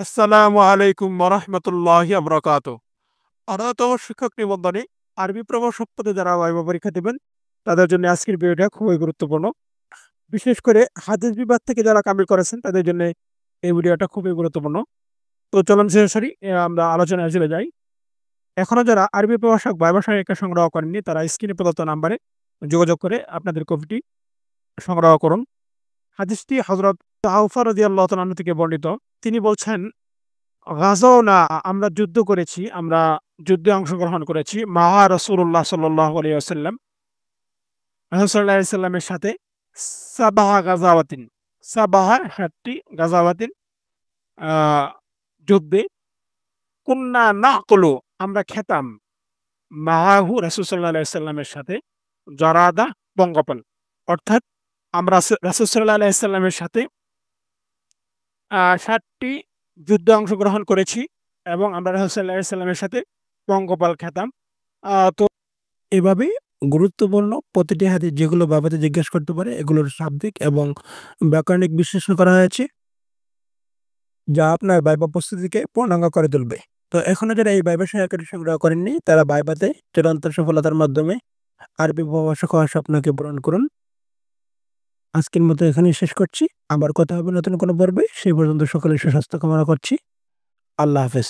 আসসালামু আলাইকুম ওয়া বারাকাতুহু। অন্যতম শিক্ষক নিবন্ধনে আরবি প্রভাষক পদে যারা ভাইবা পরীক্ষা দিবেন, তাদের জন্য আজকের ভিডিওটা খুবই গুরুত্বপূর্ণ। বিশেষ করে হাদিস বিভাগ থেকে যারা কামিল করেছেন, তাদের জন্য এই ভিডিওটা খুবই গুরুত্বপূর্ণ। তো চলুন সরাসরি আমরা আলোচনায় চলে যাই। এখনো যারা আরবি প্রভাষক ভাইবা সহায়িকা সংগ্রহ করেননি, তারা স্ক্রিনে প্রদত্ত নাম্বারে যোগাযোগ করে আপনাদের কপিটি সংগ্রহ করুন। হাদিসটি হযরত আউফা রাদিয়াল্লাহু তাআলা আনহু থেকে বর্ণিত। তিনি বলছেন, গাজাওনা আমরা যুদ্ধ করেছি, আমরা যুদ্ধে অংশগ্রহণ করেছি মাআ রাসূলুল্লাহ সাল্লাল্লাহু আলাইহি ওয়াসাল্লাম, রাসূল সাল্লাল্লাহু আলাইহি ওয়াসাল্লামের সাথে সাবাহা গাজাওয়াতিন, সাবাহা ৭ টি গাজাওয়াতিন আ যুদ্ধে, কুন্না নাকুলু আমরা খেতাম, মাআহু রাসূল সাল্লাল্লাহু আলাইহি ওয়াসাল্লামের সাথে জারাদা পঙ্গপাল। অর্থাৎ আমরা রাসূল সাল্লাল্লাহু আলাইহি ওয়াসাল্লামের সাথে ৭ টি যুদ্ধে অংশগ্রহণ করেছি এবং আমরা রাসূল সাল্লাল্লাহু আলাইহি ওয়াসাল্লামের সাথে পঙ্গপাল খেতাম। তো এভাবেই গুরুত্বপূর্ণ প্রতিটি হাদিস যেগুলো বাবাতে জিজ্ঞেস করতে পারে, এগুলোর শাব্দিক এবং ব্যাকরণিক বিশ্লেষণ করা হয়েছে, যা আপনার ভাইবা প্রস্তুতিকে পূর্ণাঙ্গ করে তুলবে। তো এখনো যারা এই ভাইবা সহায়িকাটি সংগ্রহ করেননি, তারা ভাইবাতে চূড়ান্ত সফলতার মাধ্যমে আরবি প্রভাষক হওয়ার স্বপ্নকে পূরণ করুন। আজকের মতো এখানেই শেষ করছি। আবার কথা হবে নতুন কোনো পর্বে। সেই পর্যন্ত সকলের সুস্বাস্থ্য কামনা করছি। আল্লাহ হাফেজ।